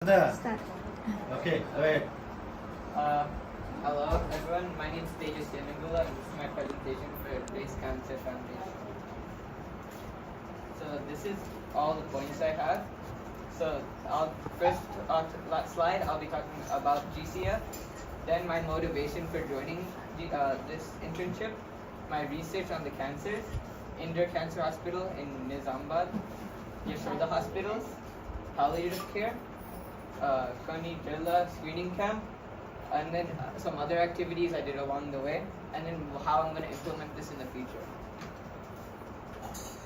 Start. Okay, wait. Hello everyone, my name is Tejas Yanagula and this is my presentation for Grace Cancer Foundation. So this is all the points I have. So slide I'll be talking about GCF, then my motivation for joining this internship, my research on the cancers, Indore Cancer Hospital in Nizamabad, Yashoda Hospitals, palliative care, Kani Jilla screening camp, and then some other activities I did along the way, and then how I'm going to implement this in the future.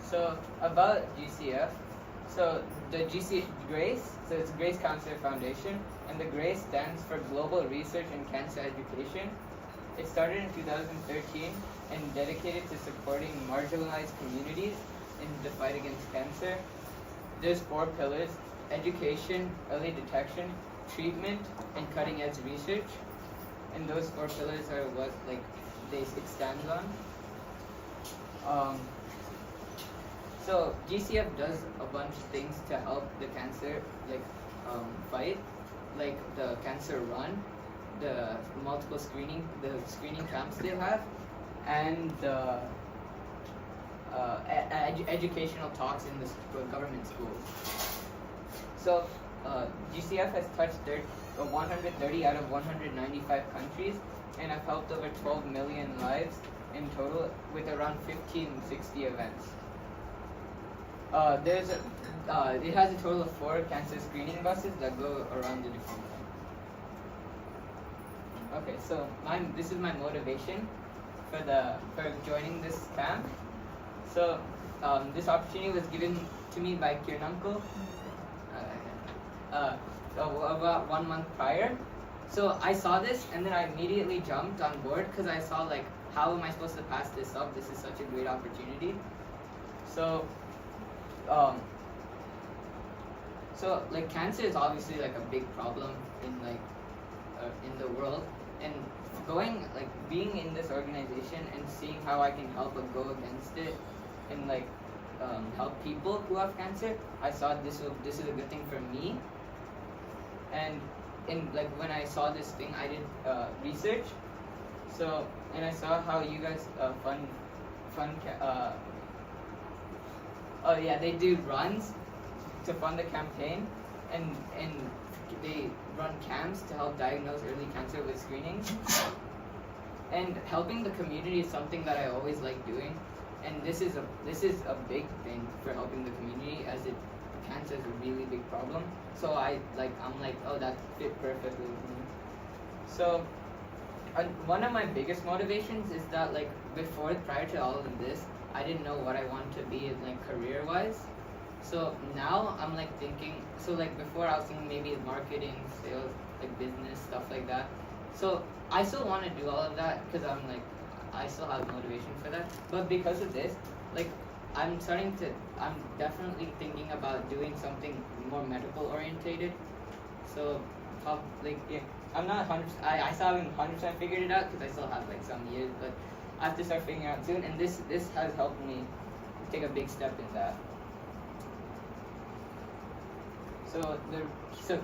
So about GCF, so the GRACE, so it's Grace Cancer Foundation, and the GRACE stands for Global Research in Cancer Education. It started in 2013 and dedicated to supporting marginalized communities in the fight against cancer. There's 4 pillars: education, early detection, treatment, and cutting-edge research. And those 4 pillars are what it stands on. So GCF does a bunch of things to help the cancer fight, like the cancer run, the multiple screening camps they have, and the educational talks in the government schools. So GCF has touched 130 out of 195 countries, and I've helped over 12 million lives in total with around 1560 events. It has a total of 4 cancer screening buses that go around the different countries. Okay, so this is my motivation for joining this camp. So this opportunity was given to me by Kiran Uncle about 1 month prior. So I saw this and then I immediately jumped on board because I saw how am I supposed to pass this up? This is such a great opportunity. So cancer is obviously a big problem in the world, and being in this organization and seeing how I can help go against it and help people who have cancer, I saw this is a good thing for me. And when I saw this thing, I did research. So and I saw how you guys they do runs to fund the campaign, and they run camps to help diagnose early cancer with screening. And helping the community is something that I always like doing, and this is a big thing for helping the community, as cancer is a really big problem. So I'm oh, that fit perfectly with me. So one of my biggest motivations is that prior to all of this, I didn't know what I wanted to be career wise. So now I'm thinking, so before I was thinking maybe marketing, sales, business, stuff like that. So I still want to do all of that because I still have motivation for that. But because of this, I'm definitely thinking about doing something more medical orientated. So I'm not 100%, I still haven't 100% figured it out because I still have some years, but I have to start figuring out soon, and this has helped me take a big step in that. So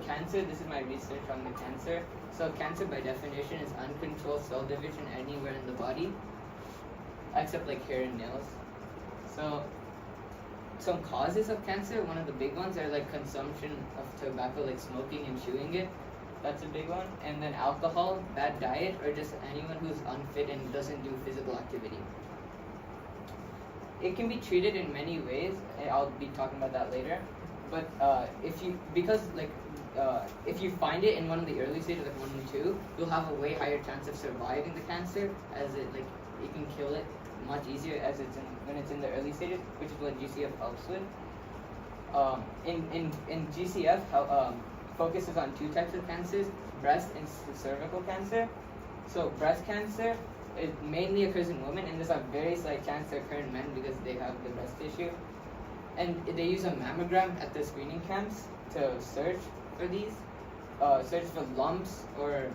cancer, this is my research on the cancer. So cancer by definition is uncontrolled cell division anywhere in the body, except hair and nails. So some causes of cancer, one of the big ones are consumption of tobacco, smoking and chewing it. That's a big one. And then alcohol, bad diet, or just anyone who's unfit and doesn't do physical activity. It can be treated in many ways. I'll be talking about that later. But if you find it in one of the early stages, 1 and 2, you'll have a way higher chance of surviving the cancer, as it can kill it much easier when it's in the early stages, which is what GCF helps with. In GCF focuses on 2 types of cancers: breast and cervical cancer. So breast cancer, it mainly occurs in women, and there's a very slight chance to occur in men because they have the breast tissue. And they use a mammogram at the screening camps to search for these, search for lumps or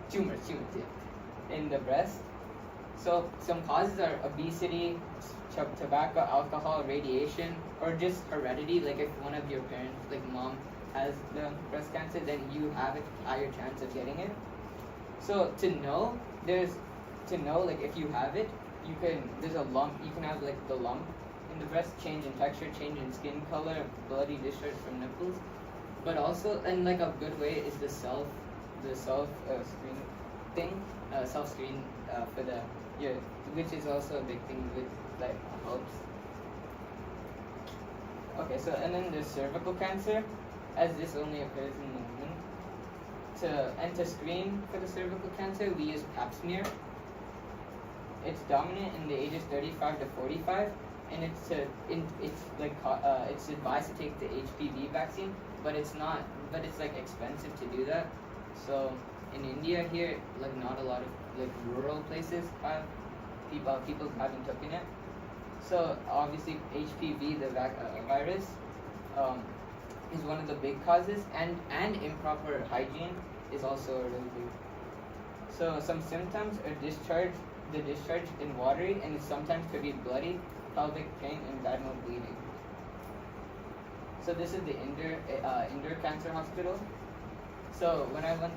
tumors in the breast. So some causes are obesity, tobacco, alcohol, radiation, or just heredity. Like if one of your parents, like mom, has the breast cancer, then you have a higher chance of getting it. So to know, like if you have it, there's a lump. You can have like the lump in the breast, change in texture, change in skin color, bloody discharge from nipples. But also, and like a good way is the self screen thing, self screen for the which is also a big thing with like helps. Okay, so and then there's cervical cancer, as this only occurs in the women. To screen for the cervical cancer, we use Pap smear. It's dominant in the ages 35 to 45, and it's advised to take the HPV vaccine, but it's like expensive to do that. So in India here, like not a lot of like rural places have people haven't taken it. So obviously HPV, the virus, is one of the big causes, and improper hygiene is also really big. So some symptoms are the discharge in watery, and it sometimes could be bloody, pelvic pain, and vaginal bleeding. So this is the Indore Cancer Hospital. So when I went,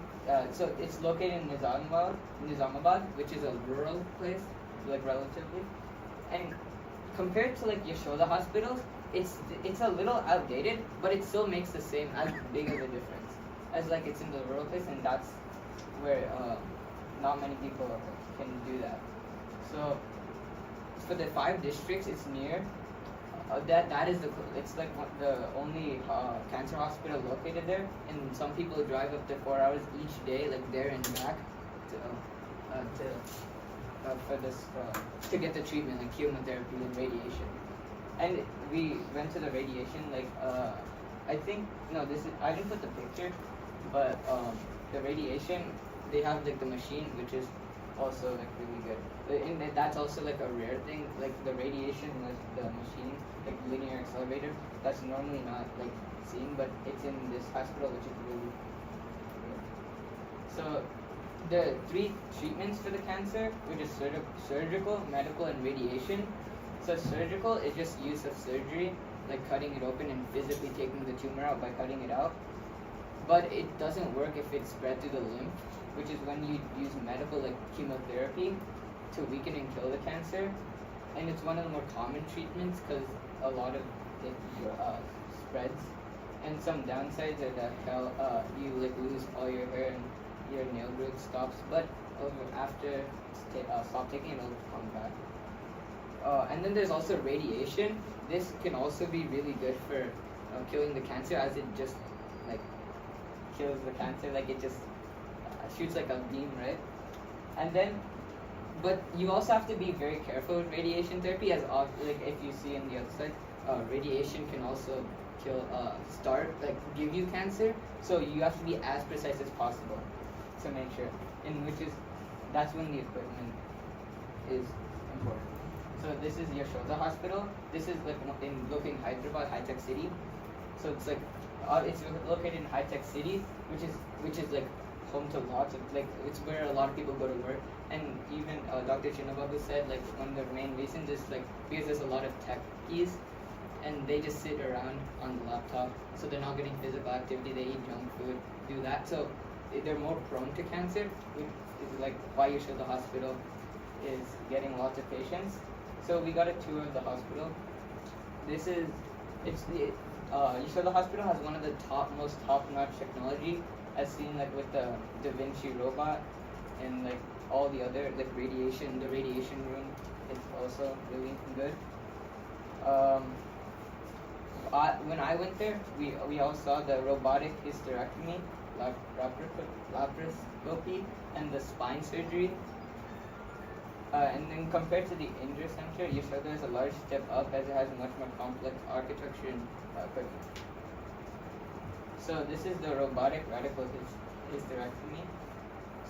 so it's located in Nizamabad, which is a rural place, like relatively, and compared to like Yashoda hospitals, it's a little outdated, but it still makes the same as big of a difference as like it's in the rural place, and that's where not many people can do that. So for the 5 districts, it's near. It's like the only cancer hospital located there, and some people drive up to 4 hours each day, like there and back, to get the treatment, like chemotherapy and radiation. And we went to the radiation, like I think I didn't put the picture, but the radiation, they have like the machine, which is also like really good. And that's also like a rare thing. Like the radiation with the machine, like linear accelerator, that's normally not like seen, but it's in this hospital, which is really good. So the 3 treatments for the cancer, which is surgical, medical, and radiation. So surgical is just use of surgery, like cutting it open and physically taking the tumor out by cutting it out. But it doesn't work if it's spread through the lymph, which is when you use medical like chemotherapy to weaken and kill the cancer. And it's one of the more common treatments because a lot of it spreads. And some downsides are that you like lose all your hair and your nail growth stops, but after stop taking it, it'll come back. And then there's also radiation. This can also be really good for killing the cancer, as it just like kills the cancer, like it just shoots like a beam, right? And then, but you also have to be very careful with radiation therapy, as like if you see on the other side, radiation can also give you cancer. So you have to be as precise as possible to make sure, that's when the equipment is important. So this is Yashoda Hospital. This is like in Hyderabad, High Tech City. So it's like it's located in High Tech City, which is like home to lots of like it's where a lot of people go to work. And even Dr. Chinnababu said like one of the main reasons is like because there's a lot of techies, and they just sit around on the laptop, so they're not getting physical activity. They eat junk food, do that. So they're more prone to cancer, which is like why Yashoda Hospital is getting lots of patients. So we got a tour of the hospital. Yashoda Hospital has one of the most top-notch technology, as seen like with the Da Vinci robot and like all the other like radiation. The radiation room is also really good. When I went there, we all saw the robotic hysterectomy, laparoscopy, and the spine surgery. And then compared to the Indore Center, Yashoda is a large step up, as it has much more complex architecture and equipment. So this is the robotic radical hysterectomy.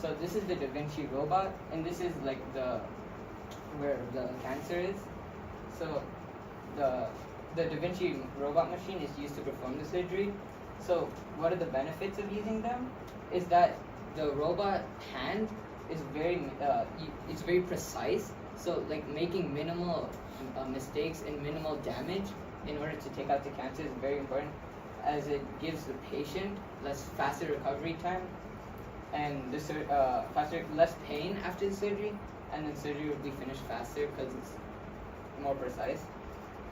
So this is the Da Vinci robot, and this is like where the cancer is. So the Da Vinci robot machine is used to perform the surgery. So what are the benefits of using them? Is that the robot hand is it's very precise. So like making minimal mistakes and minimal damage in order to take out the cancer is very important, as it gives the patient faster recovery time, and less pain after the surgery, and then surgery will be finished faster because it's more precise.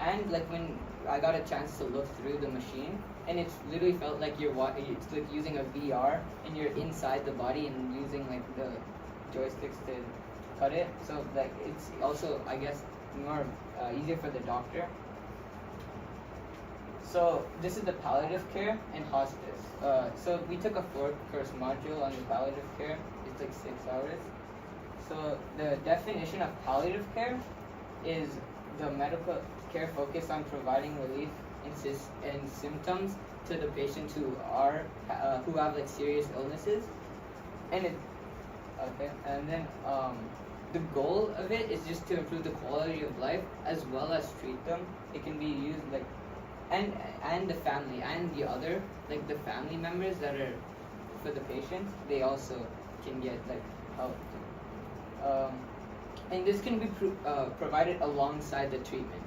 And like when I got a chance to look through the machine, and it's literally felt like it's like using a VR, and you're inside the body and using like the joysticks to cut it. So like it's also, I guess, more easier for the doctor. So this is the palliative care and hospice. So we took a 4-course module on the palliative care. It's like 6 hours. So the definition of palliative care is the medical care focused on providing relief and symptoms to the patients who have like serious illnesses, and then the goal of it is just to improve the quality of life as well as treat them. It can be used like and the family and the other like the family members that are for the patients, they also can get like help. And this can be provided alongside the treatment.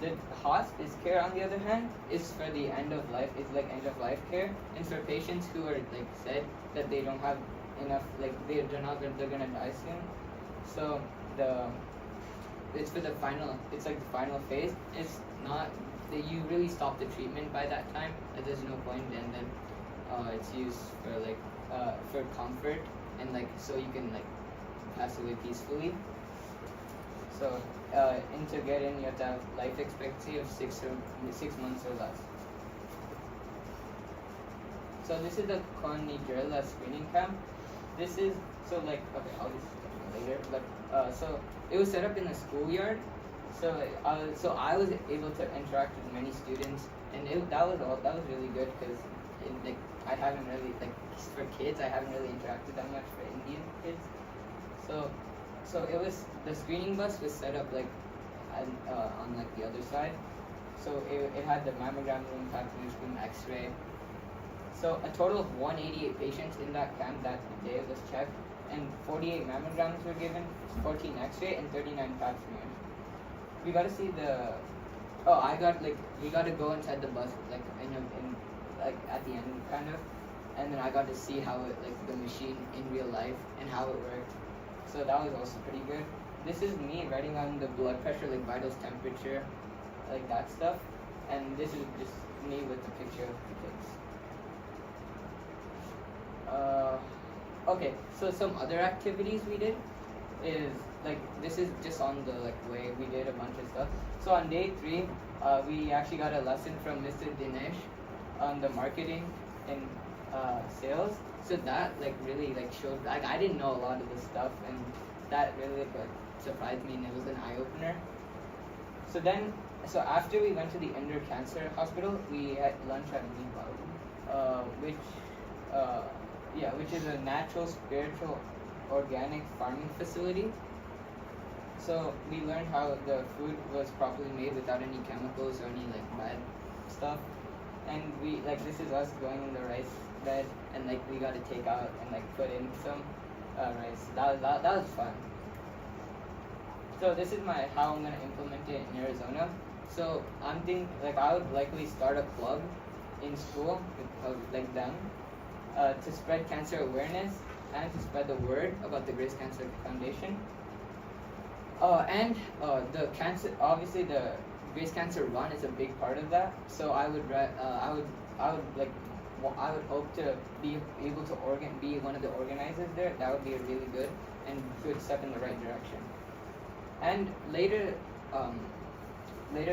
The hospice care, on the other hand, is for the end of life. It's like end of life care, and for patients who are like said that they don't have enough, like they're gonna die soon. So it's for the final. It's like the final phase. It's not that you really stop the treatment by that time. There's no point, and then it's used for like for comfort and like so you can like pass away peacefully. So, and to get in, you have to have life expectancy of 6 months or less. So this is the Conidrilla screening camp. This is so like okay, I'll just explain later. But so it was set up in the schoolyard. So I was able to interact with many students, and that was really good because like I haven't really like for kids I haven't really interacted that much for Indian kids. So it was the screening bus was set up like on like the other side. So it had the mammogram room, pap smear room, X-ray. So a total of 188 patients in that camp that day was checked, and 48 mammograms were given, 14 X-ray, and 39 pap smears. We got to see the. Oh, we got to go inside the bus like in like at the end kind of, and then I got to see how it like the machine in real life and how it worked. So that was also pretty good. This is me writing on the blood pressure, like vitals, temperature, like that stuff. And this is just me with the picture of the kids. Okay, so some other activities we did is like this is just on the like way we did a bunch of stuff. So on day 3, we actually got a lesson from Mr. Dinesh on the marketing and sales. So that like really like showed like I didn't know a lot of this stuff, and that really like surprised me, and it was an eye opener. So after we went to the Indore Cancer Hospital, we had lunch at Meepalu, which is a natural, spiritual, organic farming facility. So we learned how the food was properly made without any chemicals or any like bad stuff. And we like this is us going in the rice bed, and like we got to take out and like put in some rice. That was fun. So this is how I'm gonna implement it in Arizona. So I'm thinking like I would likely start a club in school with like them to spread cancer awareness and to spread the word about the Grace Cancer Foundation. And the cancer, obviously the Grace Cancer Run is a big part of that. So I would hope to be able to be one of the organizers there. That would be a really good and good step in the right direction. And later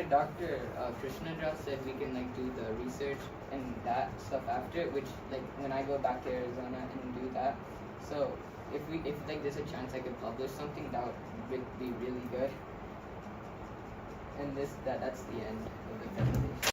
Dr. Krishnadra said we can like do the research and that stuff after, which like when I go back to Arizona and do that. So if like there's a chance I could publish something, that would be really good. And that's the end of the presentation.